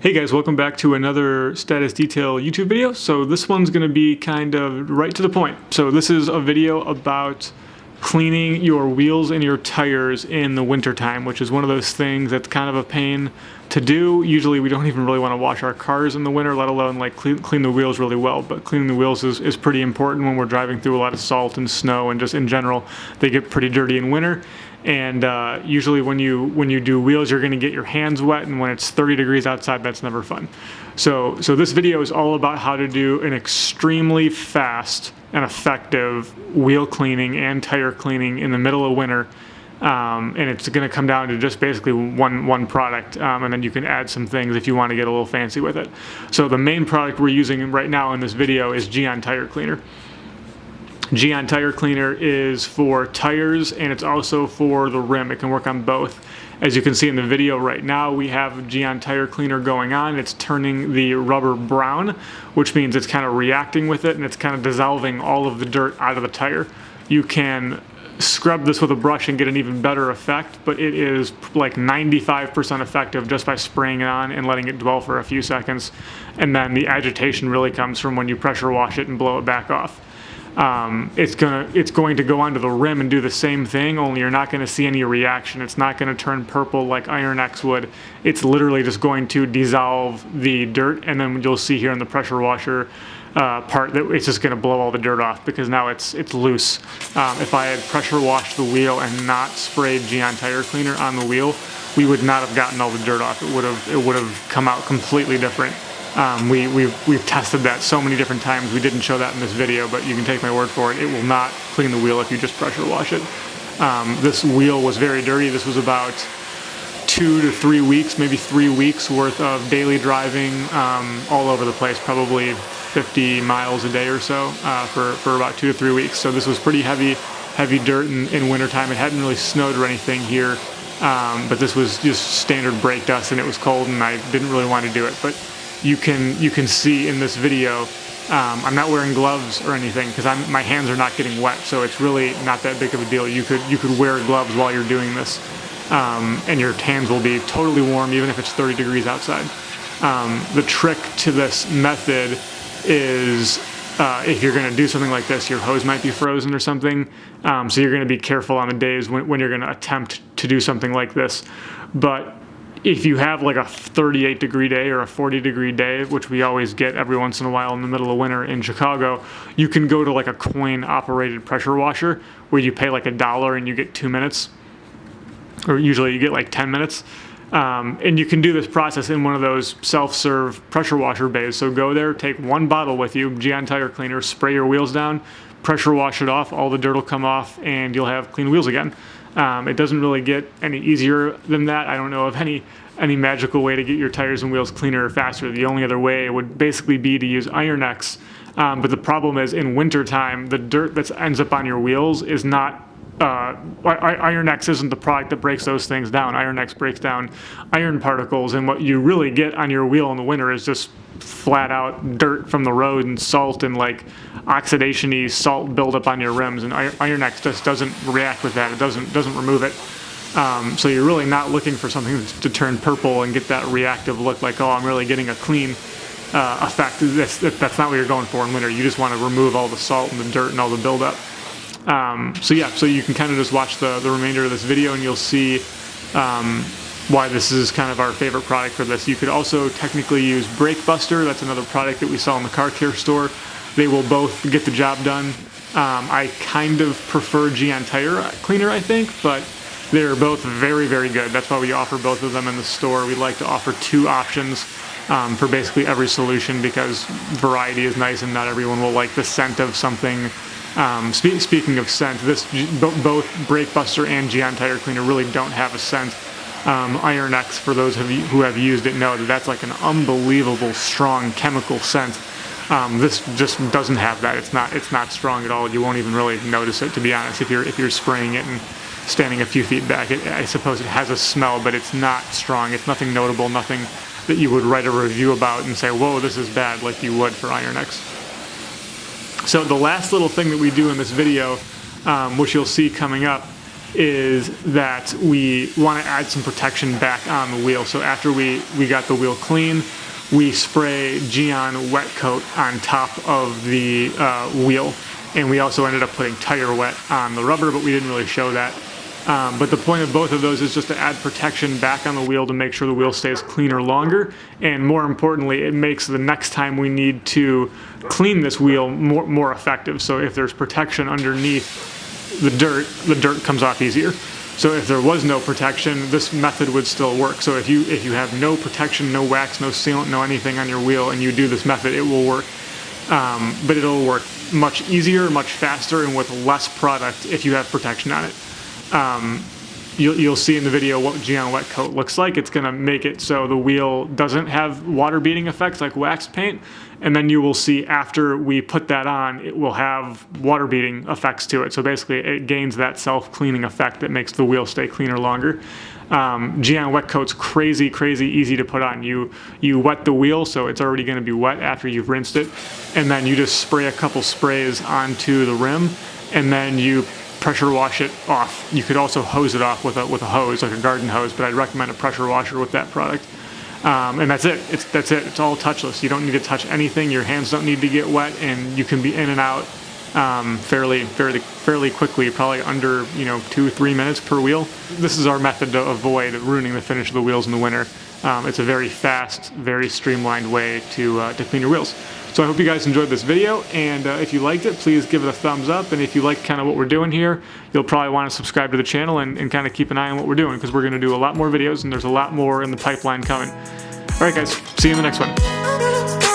Hey guys, welcome back to another status detail YouTube video. So this one's going to be kind of right to the point. So this is a video about cleaning your wheels and your tires in the winter time, which is one of those things that's kind of a pain to do. Usually we don't even really want to wash our cars in the winter, let alone like clean the wheels really well. But cleaning the wheels is pretty important when we're driving through a lot of salt and snow, and just in general, they get pretty dirty in winter. And usually when you do wheels, you're going to get your hands wet, and when it's 30 degrees outside, that's never fun. So this video is all about how to do an extremely fast and effective wheel cleaning and tire cleaning in the middle of winter. And it's going to come down to just basically one product, and then you can add some things if you want to get a little fancy with it. So the main product we're using right now in this video is GOn Tire Cleaner. GOn Tire Cleaner is for tires, and it's also for the rim. It can work on both. As you can see in the video right now, we have GOn Tire Cleaner going on. It's turning the rubber brown, which means it's kind of reacting with it, and it's kind of dissolving all of the dirt out of the tire. You can scrub this with a brush and get an even better effect, but it is like 95% effective just by spraying it on and letting it dwell for a few seconds. And then the agitation really comes from when you pressure wash it and blow it back off. It's going to go onto the rim and do the same thing, only you're not going to see any reaction. It's not going to turn purple like Iron X would. It's literally just going to dissolve the dirt, and then you'll see here in the pressure washer part that it's just going to blow all the dirt off, because now it's loose. If I had pressure washed the wheel and not sprayed GOn Tire Cleaner on the wheel, we would not have gotten all the dirt off. It would have come out completely different. We've tested that so many different times. We didn't show that in this video, but you can take my word for it. It will not clean the wheel if you just pressure wash it. This wheel was very dirty. This was about 2 to 3 weeks, maybe 3 weeks worth of daily driving all over the place, probably 50 miles a day or so for about 2 to 3 weeks. So this was pretty heavy dirt in wintertime. It hadn't really snowed or anything here, but this was just standard brake dust, and it was cold, and I didn't really want to do it. But you can see in this video, I'm not wearing gloves or anything because my hands are not getting wet, so it's really not that big of a deal. You could wear gloves while you're doing this, and your hands will be totally warm even if it's 30 degrees outside. The trick to this method is if you're going to do something like this, your hose might be frozen or something, so you're going to be careful on the days when you're going to attempt to do something like this. But if you have like a 38 degree day or a 40 degree day, which we always get every once in a while in the middle of winter in Chicago, you can go to like a coin operated pressure washer where you pay like $1 and you get 2 minutes, or usually you get like 10 minutes. And you can do this process in one of those self-serve pressure washer bays. So go there, take one bottle with you, GOn Tire Cleaner, spray your wheels down, pressure wash it off, all the dirt will come off, and you'll have clean wheels again. It doesn't really get any easier than that. I don't know of any magical way to get your tires and wheels cleaner or faster. The only other way would basically be to use Iron X. But the problem is in wintertime, the dirt that ends up on your wheels is not Iron X isn't the product that breaks those things down. Iron X breaks down iron particles, and what you really get on your wheel in the winter is just flat out dirt from the road and salt and like oxidation-y salt buildup on your rims, and Iron X just doesn't react with that. It doesn't remove it. So you're really not looking for something to turn purple and get that reactive look like, oh, I'm really getting a clean effect. That's not what you're going for in winter. You just want to remove all the salt and the dirt and all the buildup. So you can kind of just watch the remainder of this video, and you'll see why this is kind of our favorite product for this. You could also technically use Brake Buster. That's another product that we sell in the car care store. They will both get the job done. I kind of prefer GOn Tire Cleaner, I think, but they're both very, very good. That's why we offer both of them in the store. We like to offer 2 options for basically every solution, because variety is nice and not everyone will like the scent of something. Speaking of scent, both Brake Buster and GOn Tire Cleaner really don't have a scent. Iron X, for those of you who have used it, know that that's like an unbelievable strong chemical scent. This just doesn't have that. It's not strong at all. You won't even really notice it, to be honest, if you're spraying it and standing a few feet back. I suppose it has a smell, but it's not strong. It's nothing notable, nothing that you would write a review about and say, whoa, this is bad, like you would for Iron X. So the last little thing that we do in this video, which you'll see coming up, is that we want to add some protection back on the wheel. So after we got the wheel clean, we spray GOn Wet Coat on top of the wheel. And we also ended up putting Tire Wet on the rubber, but we didn't really show that. But the point of both of those is just to add protection back on the wheel to make sure the wheel stays cleaner longer. And more importantly, it makes the next time we need to clean this wheel more effective. So if there's protection underneath the dirt comes off easier. So if there was no protection, this method would still work. So if you have no protection, no wax, no sealant, no anything on your wheel, and you do this method, it will work. But it'll work much easier, much faster, and with less product if you have protection on it. You'll see in the video what GOn Wet Coat looks like. It's going to make it so the wheel doesn't have water beading effects like wax paint, and then you will see after we put that on, it will have water beading effects to it. So basically it gains that self-cleaning effect that makes the wheel stay cleaner longer. GOn Wet Coat's crazy easy to put on. You wet the wheel, so it's already going to be wet after you've rinsed it, and then you just spray a couple sprays onto the rim, and then you pressure wash it off. You could also hose it off with a hose, like a garden hose, but I'd recommend a pressure washer with that product. And that's it. That's it. It's all touchless. You don't need to touch anything. Your hands don't need to get wet, and you can be in and out fairly quickly, probably under 2-3 minutes per wheel. This is our method to avoid ruining the finish of the wheels in the winter. It's a very fast, very streamlined way to clean your wheels. So I hope you guys enjoyed this video, and if you liked it, please give it a thumbs up. And if you like kind of what we're doing here, you'll probably want to subscribe to the channel and kind of keep an eye on what we're doing, because we're going to do a lot more videos, and there's a lot more in the pipeline coming. All right, guys, see you in the next one.